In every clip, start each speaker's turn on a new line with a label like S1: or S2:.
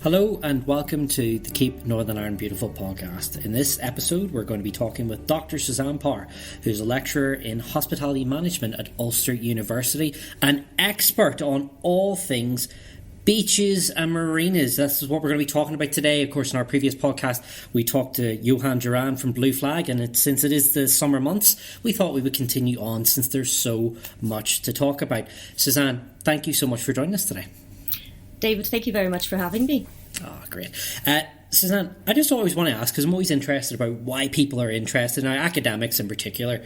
S1: Hello and welcome to the Keep Northern Ireland Beautiful podcast. In this episode, we're going to be talking with Dr. Susann Power, who's a lecturer in hospitality management at Ulster University, an expert on all things beaches and marinas. This is what we're going to be talking about today. Of course, in our previous podcast, we talked to Johan Duran from Blue Flag, and since it is the summer months, we thought we would continue on since there's so much to talk about. Susann, thank you so much for joining us today.
S2: David, thank you very much for having me.
S1: Oh, great. Susann, I just always want to ask, because I'm always interested about why people are interested. Now, academics in particular,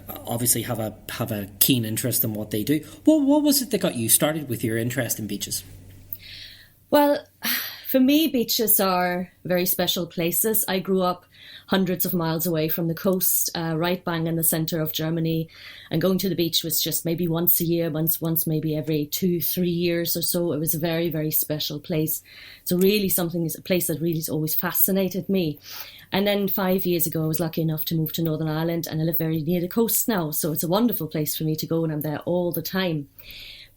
S1: obviously have a keen interest in what they do. What was it that got you started with your interest in beaches?
S2: Well, for me, beaches are very special places. I grew up hundreds of miles away from the coast, right bang in the centre of Germany, and going to the beach was just maybe once a year, once maybe every 2-3 years or so. It was a very, very special place. So really a place that really has always fascinated me. And then 5 years ago, I was lucky enough to move to Northern Ireland, and I live very near the coast now. So it's a wonderful place for me to go, and I'm there all the time.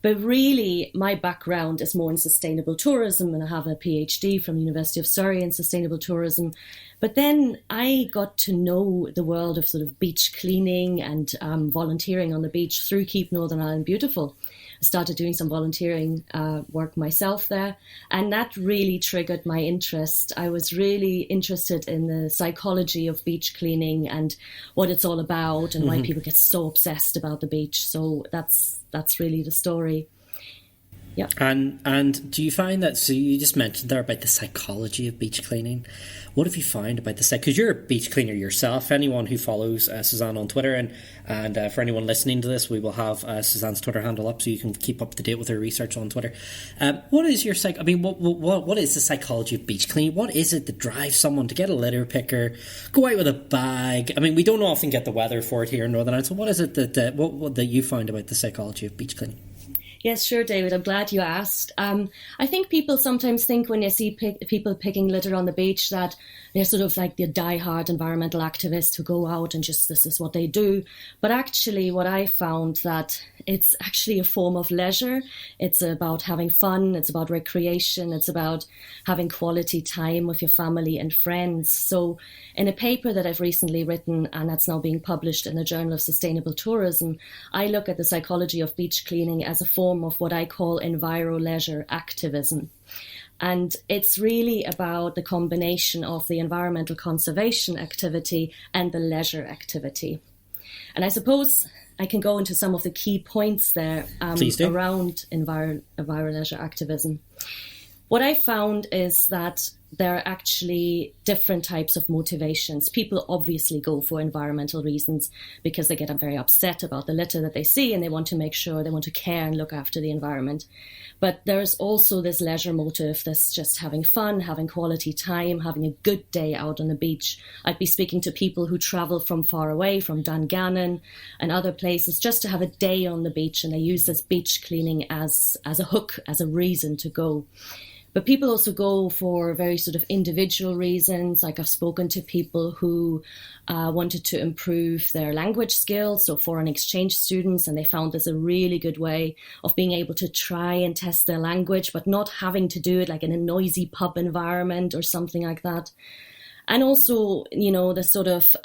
S2: But really, my background is more in sustainable tourism, and I have a PhD from the University of Surrey in sustainable tourism. But then I got to know the world of sort of beach cleaning and volunteering on the beach through Keep Northern Ireland Beautiful. I started doing some volunteering work myself there, and that really triggered my interest. I was really interested in the psychology of beach cleaning and what it's all about, and why people get so obsessed about the beach. So that's really the story. Yeah.
S1: And do you find that, so you just mentioned there about the psychology of beach cleaning. What have you found about the because you're a beach cleaner yourself. Anyone who follows Suzann on Twitter, and for anyone listening to this, we will have Suzann's Twitter handle up so you can keep up to date with her research on Twitter. What is your what is the psychology of beach cleaning? What is it that drives someone to get a litter picker, go out with a bag? I mean, we don't often get the weather for it here in Northern Ireland. So what is it that you find about the psychology of beach cleaning?
S2: Yes, sure, David. I'm glad you asked. I think people sometimes think when they see people picking litter on the beach that they're sort of like the diehard environmental activists who go out and just this is what they do. But actually what I found that it's actually a form of leisure. It's about having fun. It's about recreation. It's about having quality time with your family and friends. So in a paper that I've recently written, and that's now being published in the Journal of Sustainable Tourism, I look at the psychology of beach cleaning as a form of what I call enviro-leisure activism. And it's really about the combination of the environmental conservation activity and the leisure activity. And I suppose I can go into some of the key points there around enviro-leisure activism. What I found is that there are actually different types of motivations. People obviously go for environmental reasons because they get very upset about the litter that they see, and they want to make sure, they want to care and look after the environment. But there's also this leisure motive, this just having fun, having quality time, having a good day out on the beach. I'd be speaking to people who travel from far away, from Dungannon and other places, just to have a day on the beach, and they use this beach cleaning as a hook, as a reason to go. But people also go for very sort of individual reasons. Like I've spoken to people who wanted to improve their language skills, so foreign exchange students, and they found this a really good way of being able to try and test their language, but not having to do it like in a noisy pub environment or something like that. And also, the sort of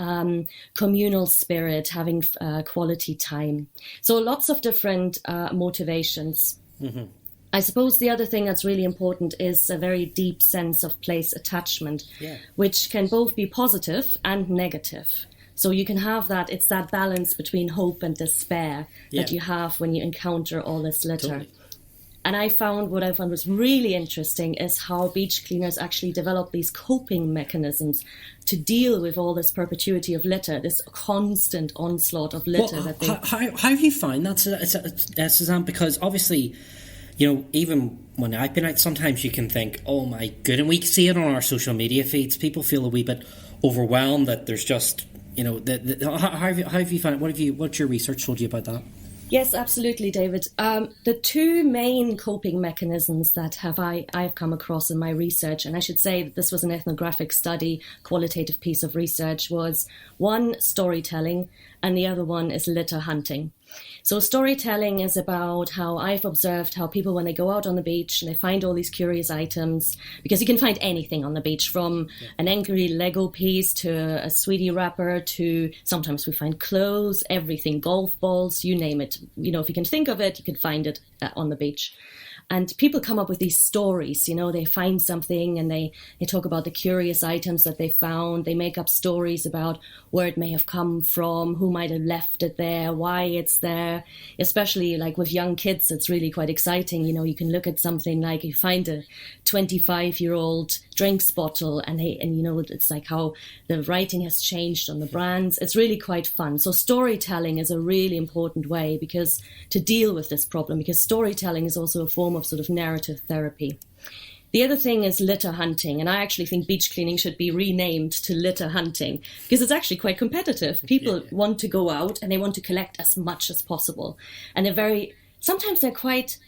S2: communal spirit, having quality time. So lots of different motivations. Mm-hmm. I suppose the other thing that's really important is a very deep sense of place attachment, which can both be positive and negative. So you can have that, it's that balance between hope and despair that you have when you encounter all this litter.
S1: Totally.
S2: And what I found was really interesting is how beach cleaners actually develop these coping mechanisms to deal with all this perpetuity of litter, this constant onslaught of litter.
S1: How do you find that, Susann? Because obviously, even when I've been out, sometimes you can think, oh my good, and we see it on our social media feeds. People feel a wee bit overwhelmed that there's just, how have you found it? What's your research told you about that?
S2: Yes, absolutely, David. The two main coping mechanisms that I've come across in my research, and I should say that this was an ethnographic study, qualitative piece of research, was one, storytelling, and the other one is litter hunting. So storytelling is about how I've observed how people, when they go out on the beach and they find all these curious items, because you can find anything on the beach, from an angry Lego piece to a sweetie wrapper to sometimes we find clothes, everything, golf balls, you name it. You know, if you can think of it, you can find it on the beach. And people come up with these stories, you know, they find something and they talk about the curious items that they found. They make up stories about where it may have come from, who might have left it there, why it's there. Especially like with young kids, it's really quite exciting. You know, you can look at something like you find a 25-year-old drinks bottle and you know, it's like how the writing has changed on the brands. It's really quite fun. So storytelling is a really important way to deal with this problem, because storytelling is also a form of sort of narrative therapy. The other thing is litter hunting, and I actually think beach cleaning should be renamed to litter hunting, because it's actually quite competitive. People want to go out and they want to collect as much as possible, and sometimes they're quite,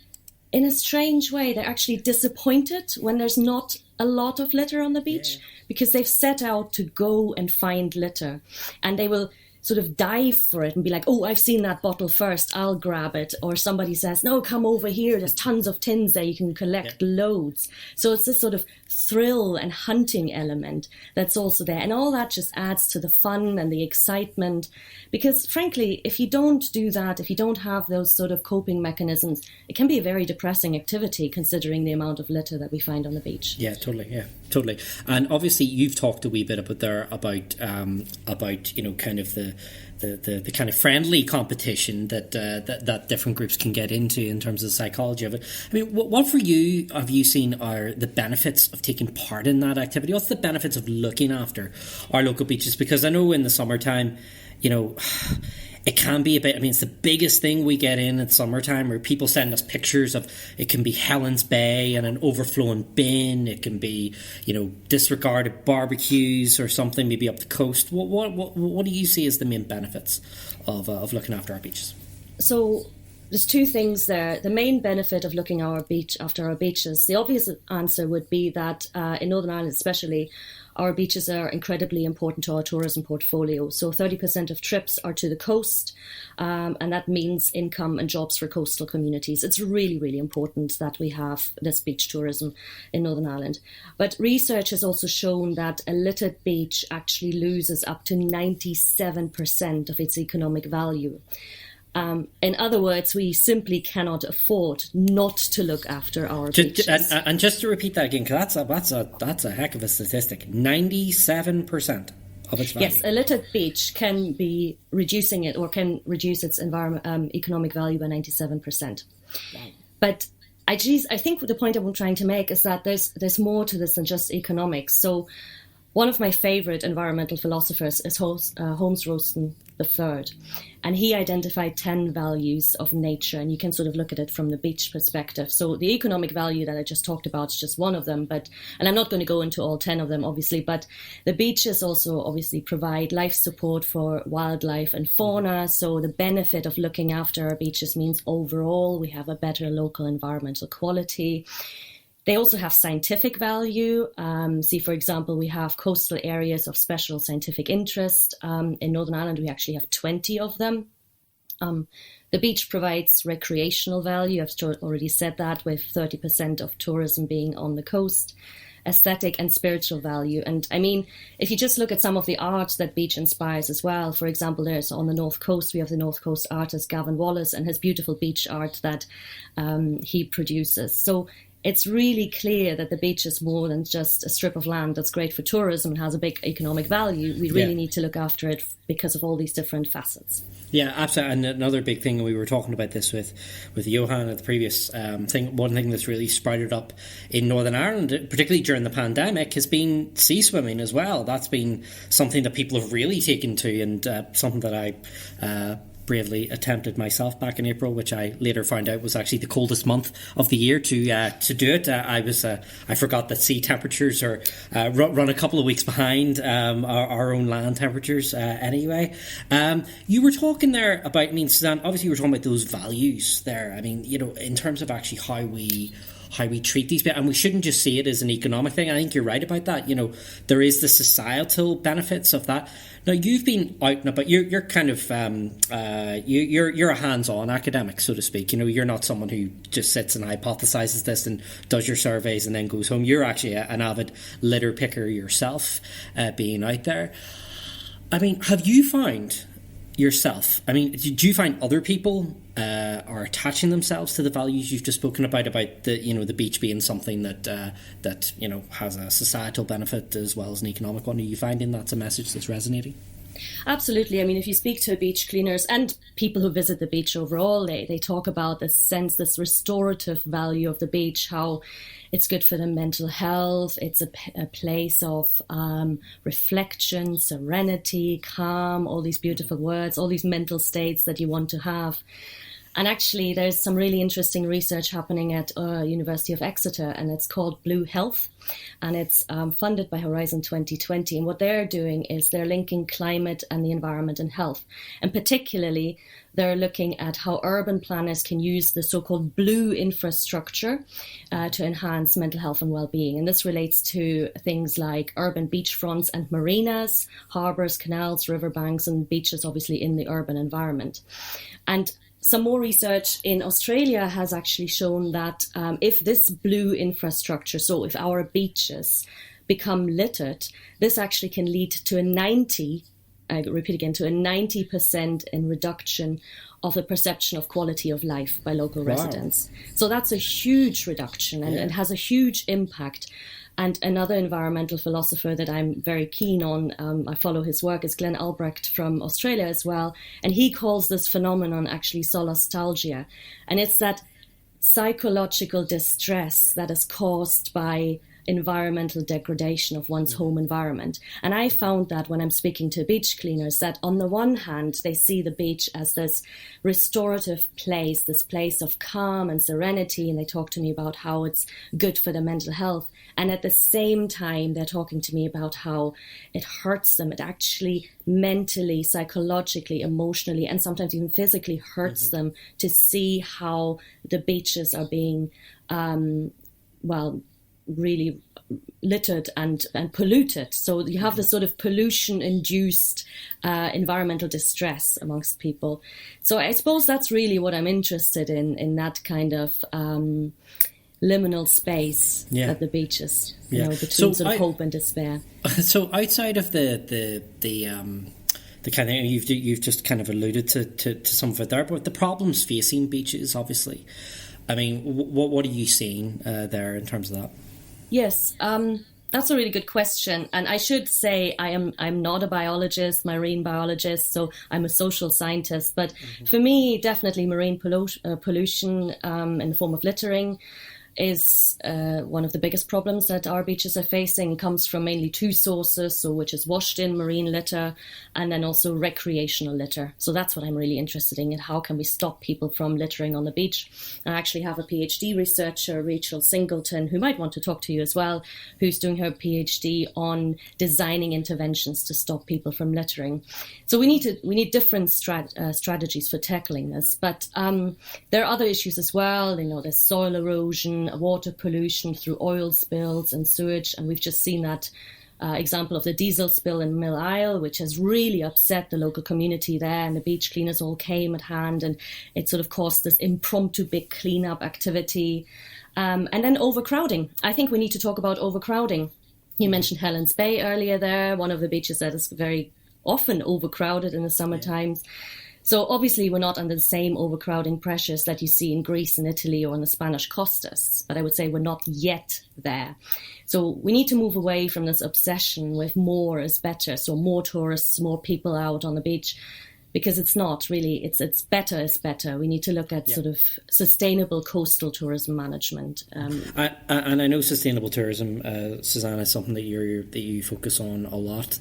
S2: in a strange way, they're actually disappointed when there's not a lot of litter on the beach, because they've set out to go and find litter, and they will sort of dive for it and be like, oh, I've seen that bottle first, I'll grab it. Or somebody says, no, come over here, there's tons of tins there, you can collect loads. So it's this sort of thrill and hunting element that's also there. And all that just adds to the fun and the excitement. Because frankly, if you don't do that, if you don't have those sort of coping mechanisms, it can be a very depressing activity considering the amount of litter that we find on the beach.
S1: Yeah, totally. And obviously you've talked a wee bit about you know, kind of the kind of friendly competition that different groups can get into in terms of the psychology of it. I mean, what for you have you seen are the benefits of taking part in that activity? What's the benefits of looking after our local beaches? Because I know in the summertime, you know, it can be a bit, I mean, it's the biggest thing we get in summertime, where people send us pictures of, it can be Helen's Bay and an overflowing bin. It can be, you know, disregarded barbecues or something, maybe up the coast. What do you see as the main benefits of looking after our beaches?
S2: So there's two things there. The main benefit of looking after our beaches, the obvious answer would be that in Northern Ireland especially, our beaches are incredibly important to our tourism portfolio. So 30% of trips are to the coast, and that means income and jobs for coastal communities. It's really, really important that we have this beach tourism in Northern Ireland. But research has also shown that a littered beach actually loses up to 97% of its economic value. In other words, we simply cannot afford not to look after our beaches.
S1: And just to repeat that again, because that's a heck of a statistic. 97% of its value.
S2: Yes, a littered beach can be reducing it, or can reduce its economic value by 97%. Wow. But I think the point I'm trying to make is that there's more to this than just economics. So one of my favourite environmental philosophers is Holmes Royston III, and he identified 10 values of nature, and you can sort of look at it from the beach perspective. So the economic value that I just talked about is just one of them, and I'm not going to go into all 10 of them, obviously, but the beaches also obviously provide life support for wildlife and fauna. So the benefit of looking after our beaches means overall we have a better local environmental quality. They also have scientific value. See, for example, we have coastal areas of special scientific interest. In Northern Ireland, we actually have 20 of them. The beach provides recreational value. I've already said that, with 30% of tourism being on the coast. Aesthetic and spiritual value. And I mean, if you just look at some of the art that beach inspires as well, for example, there's on the North Coast, we have the North Coast artist Gavin Wallace and his beautiful beach art that he produces. So it's really clear that the beach is more than just a strip of land that's great for tourism and has a big economic value. We really need to look after it because of all these different facets.
S1: Yeah, absolutely. And another big thing, we were talking about this with Johan at the previous thing, one thing that's really sprouted up in Northern Ireland, particularly during the pandemic, has been sea swimming as well. That's been something that people have really taken to, and something that I bravely attempted myself back in April, which I later found out was actually the coldest month of the year to do it. I forgot that sea temperatures are run a couple of weeks behind our own land temperatures anyway. You were talking there about, I mean, Suzann, obviously you were talking about those values there. I mean, you know, in terms of actually how we how we treat these people, and we shouldn't just see it as an economic thing. I think you're right about that. There is the societal benefits of that. Now, you've been out and about. You're kind of you're a hands-on academic, so to speak. You're not someone who just sits and hypothesizes this and does your surveys and then goes home. You're actually an avid litter picker yourself, being out there. I mean, have you found yourself? I mean, do you find other people are attaching themselves to the values you've just spoken about the beach being something that has a societal benefit as well as an economic one? Are you finding that's a message that's resonating?
S2: Absolutely. I mean, if you speak to beach cleaners and people who visit the beach overall, they talk about this restorative value of the beach, how it's good for the mental health. It's a place of reflection, serenity, calm, all these beautiful words, all these mental states that you want to have. And actually, there's some really interesting research happening at University of Exeter, and it's called Blue Health, and it's funded by Horizon 2020. And what they're doing is they're linking climate and the environment and health. And particularly, they're looking at how urban planners can use the so-called blue infrastructure to enhance mental health and well-being. And this relates to things like urban beachfronts and marinas, harbours, canals, riverbanks, and beaches, obviously, in the urban environment. And some more research in Australia has actually shown that if this blue infrastructure, so if our beaches become littered, this actually can lead to a 90% in reduction of the perception of quality of life by local residents. So that's a huge reduction and has a huge impact. And another environmental philosopher that I'm very keen on, I follow his work, is Glenn Albrecht from Australia as well. And he calls this phenomenon actually solastalgia. And it's that psychological distress that is caused by environmental degradation of one's home environment. And I found that when I'm speaking to beach cleaners, that on the one hand, they see the beach as this restorative place, this place of calm and serenity, and they talk to me about how it's good for their mental health. And at the same time, they're talking to me about how it hurts them. It actually mentally, psychologically, emotionally, and sometimes even physically hurts them to see how the beaches are being, really littered and polluted. So you have this sort of pollution-induced environmental distress amongst people. So I suppose that's really what I'm interested in that kind of liminal space at the beaches, between sort of hope and despair.
S1: So outside of the kind of, you've just kind of alluded to some of it there, but the problems facing beaches, obviously. I mean, what are you seeing there in terms of that?
S2: Yes, that's a really good question. And I should say I'm not a biologist, marine biologist, so I'm a social scientist. But for me, definitely marine pollution in the form of littering is one of the biggest problems that our beaches are facing. It comes from mainly two sources, so which is washed in marine litter and then also recreational litter. So that's what I'm really interested in how can we stop people from littering on the beach. I actually have a PhD researcher, Rachel Singleton, who might want to talk to you as well, who's doing her PhD on designing interventions to stop people from littering. So we need different strategies for tackling this, but there are other issues as well. There's soil erosion, water pollution through oil spills and sewage, and we've just seen that example of the diesel spill in Mill Isle, which has really upset the local community there, and the beach cleaners all came at hand, and it sort of caused this impromptu big cleanup activity. And then overcrowding. I think we need to talk about overcrowding. You mentioned Helen's Bay earlier there, one of the beaches that is very often overcrowded in the summer times. So obviously we're not under the same overcrowding pressures that you see in Greece and Italy or on the Spanish costas, but I would say we're not yet there. So we need to move away from this obsession with more is better. So more tourists, more people out on the beach, because it's not really, it's better is better. We need to look at sort of sustainable coastal tourism management.
S1: And I know sustainable tourism, Suzann, is something that you focus on a lot.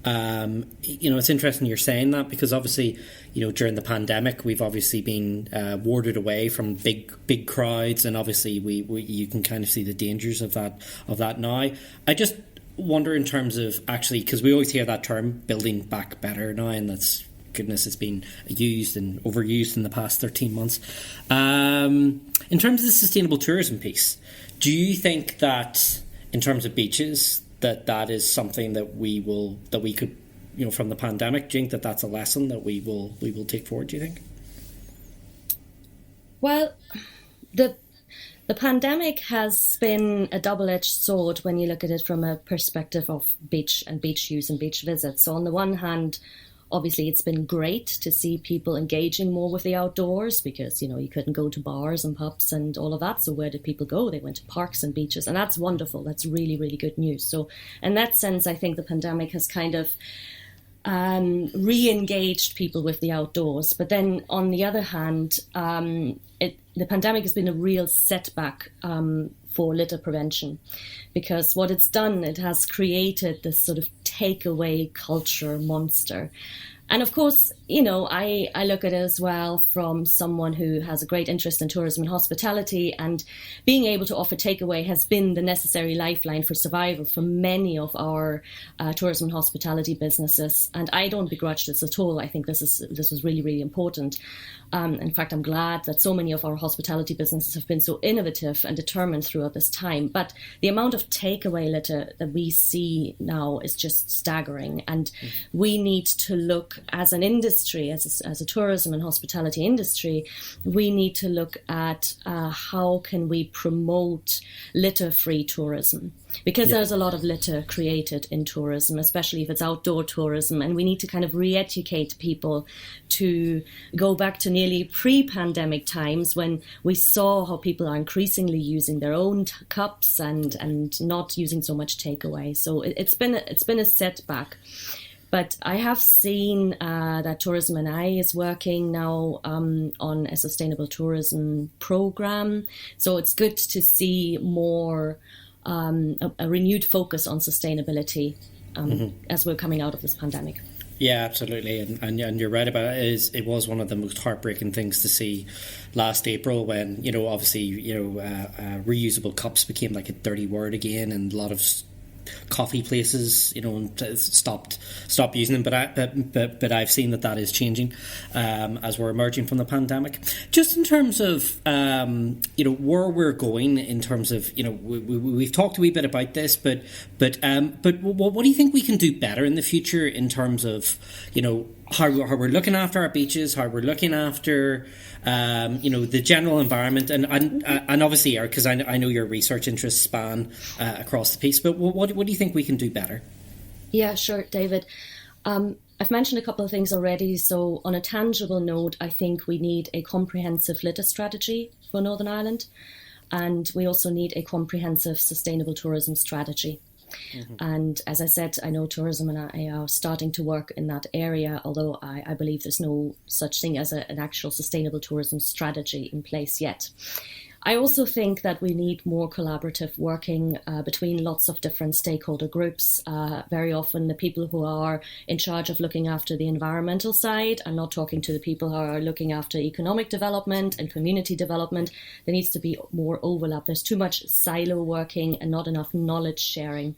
S1: It's interesting you're saying that, because obviously, during the pandemic, we've obviously been warded away from big crowds, and obviously you can kind of see the dangers of that now. I just wonder in terms of actually, because we always hear that term, building back better now, and that's goodness it's been used and overused in the past 13 months. In terms of the sustainable tourism piece, do you think that in terms of beaches that is something that we could, from the pandemic, do you think that that's a lesson that we will take forward, do you think?
S2: Well, the pandemic has been a double-edged sword when you look at it from a perspective of beach and beach use and beach visits. So on the one hand, obviously it's been great to see people engaging more with the outdoors because, you couldn't go to bars and pubs and all of that. So where did people go? They went to parks and beaches, and that's wonderful. That's really, really good news. So in that sense, I think the pandemic has kind of re-engaged people with the outdoors. But then on the other hand, the pandemic has been a real setback for litter prevention, because what it's done, it has created this sort of takeaway culture monster. And of course, I look at it as well from someone who has a great interest in tourism and hospitality, and being able to offer takeaway has been the necessary lifeline for survival for many of our tourism and hospitality businesses. And I don't begrudge this at all. I think this was really, really important. In fact, I'm glad that so many of our hospitality businesses have been so innovative and determined throughout this time. But the amount of takeaway litter that we see now is just staggering. And we need to look as an industry, as a tourism and hospitality industry, we need to look at how can we promote litter-free tourism. Because there's a lot of litter created in tourism, especially if it's outdoor tourism, and we need to kind of re-educate people to go back to nearly pre-pandemic times when we saw how people are increasingly using their own cups and not using so much takeaway. So it's been a setback. But I have seen that Tourism and I is working now on a sustainable tourism program. So it's good to see more a renewed focus on sustainability as we're coming out of this pandemic.
S1: Yeah, absolutely, and you're right about it. It was one of the most heartbreaking things to see last April when reusable cups became like a dirty word again, and a lot of coffee places, stopped using them. But I've seen that is changing as we're emerging from the pandemic. Just in terms of where we're going in terms of we've talked a wee bit about this, but what do you think we can do better in the future in terms of how we're looking after our beaches, how we're looking after the general environment, and obviously, because I know your research interests span across the piece, but what do you think we can do better?
S2: Yeah, sure, David. I've mentioned a couple of things already. So on a tangible note, I think we need a comprehensive litter strategy for Northern Ireland, and we also need a comprehensive sustainable tourism strategy. Mm-hmm. And as I said, I know Tourism and I are starting to work in that area, although I believe there's no such thing as an actual sustainable tourism strategy in place yet. I also think that we need more collaborative working between lots of different stakeholder groups. Very often the people who are in charge of looking after the environmental side are not talking to the people who are looking after economic development and community development. There needs to be more overlap. There's too much silo working and not enough knowledge sharing.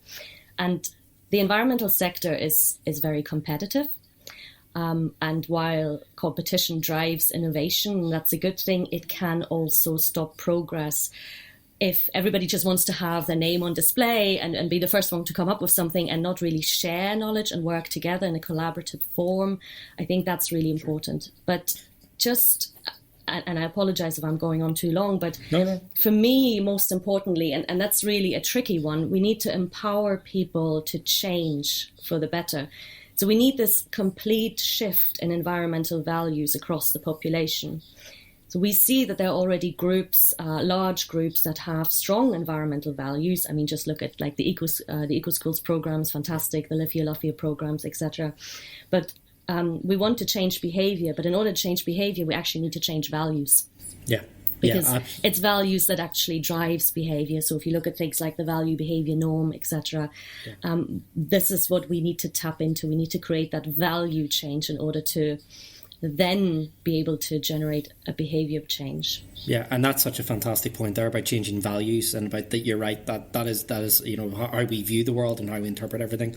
S2: And the environmental sector is very competitive. And while competition drives innovation, that's a good thing, it can also stop progress. If everybody just wants to have their name on display and be the first one to come up with something and not really share knowledge and work together in a collaborative form, I think that's really important. But and I apologize if I'm going on too long, but no. For me, most importantly, and that's really a tricky one, we need to empower people to change for the better. So we need this complete shift in environmental values across the population. So we see that there are already groups, large groups that have strong environmental values. I mean, just look at like the Eco Schools programs, fantastic, the Lifia Lufia programs, etc. But we want to change behavior. But in order to change behavior, we actually need to change values.
S1: Yeah.
S2: Because it's values that actually drives behavior. So if you look at things like the value behavior norm, etc., this is what we need to tap into. We need to create that value change in order to then be able to generate a behaviour change.
S1: Yeah, and that's such a fantastic point there about changing values, and about that. You're right, that is how we view the world and how we interpret everything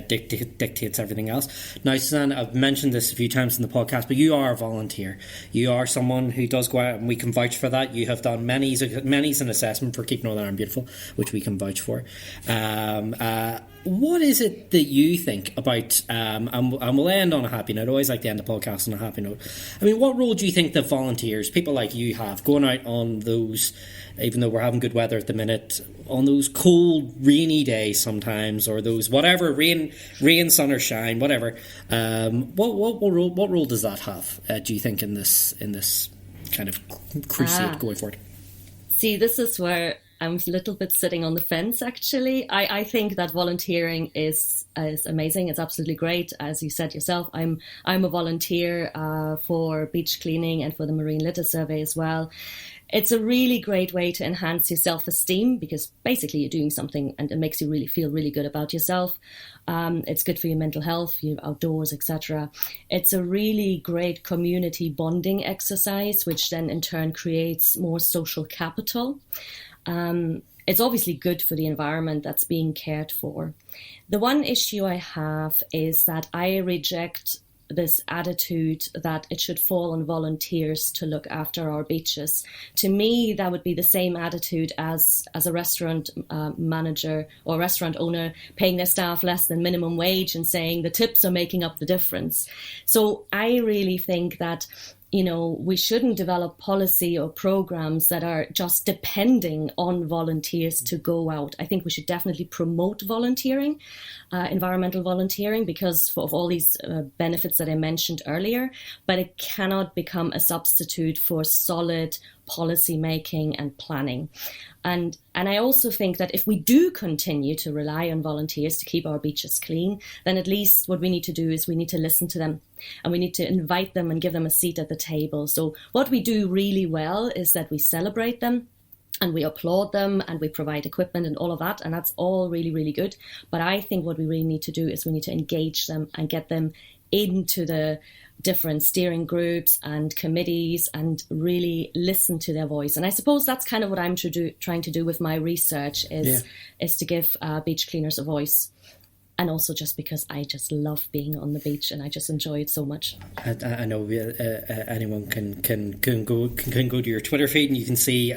S1: dictates everything else. Now, Suzann, I've mentioned this a few times in the podcast, but you are a volunteer. You are someone who does go out, and we can vouch for that. You have done many's an assessment for Keep Northern Ireland Beautiful, which we can vouch for. What is it that you think about, and we'll end on a happy note. I always like to end the podcast on a happy note. I mean, what role do you think that volunteers, people like you, have going out on those, even though we're having good weather at the minute, on those cold, rainy days sometimes, or those whatever, rain, sun or shine, whatever. What role does that have, do you think, in this kind of crusade going forward?
S2: See, this is where I'm a little bit sitting on the fence, actually. I think that volunteering is amazing. It's absolutely great. As you said yourself, I'm a volunteer for beach cleaning and for the Marine Litter Survey as well. It's a really great way to enhance your self-esteem, because basically you're doing something and it makes you really feel really good about yourself. It's good for your mental health, your outdoors, etc. It's a really great community bonding exercise, which then in turn creates more social capital. It's obviously good for the environment that's being cared for. The one issue I have is that I reject this attitude that it should fall on volunteers to look after our beaches. To me, that would be the same attitude as a restaurant manager or restaurant owner paying their staff less than minimum wage and saying the tips are making up the difference. So I really think that we shouldn't develop policy or programs that are just depending on volunteers to go out. I think we should definitely promote volunteering, environmental volunteering, because of all these benefits that I mentioned earlier, but it cannot become a substitute for solid policy making and planning. And I also think that if we do continue to rely on volunteers to keep our beaches clean, then at least what we need to do is we need to listen to them, and we need to invite them and give them a seat at the table. So what we do really well is that we celebrate them and we applaud them and we provide equipment and all of that. And that's all really, really good. But I think what we really need to do is we need to engage them and get them into the different steering groups and committees and really listen to their voice. And I suppose that's kind of what I'm trying to do with my research is to give beach cleaners a voice. And also just because I just love being on the beach and I just enjoy it so much.
S1: I know anyone can go to your Twitter feed and you can see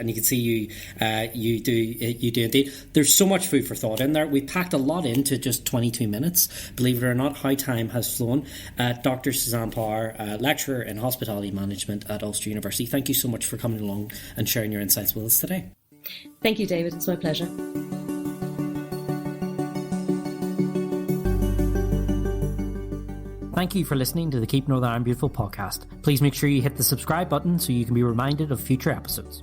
S1: you do indeed. There's so much food for thought in there. We packed a lot into just 22 minutes. Believe it or not, how time has flown. Dr. Susann Power, lecturer in hospitality management at Ulster University. Thank you so much for coming along and sharing your insights with us today.
S2: Thank you, David. It's my pleasure.
S1: Thank you for listening to the Keep Northern Ireland Beautiful podcast. Please make sure you hit the subscribe button so you can be reminded of future episodes.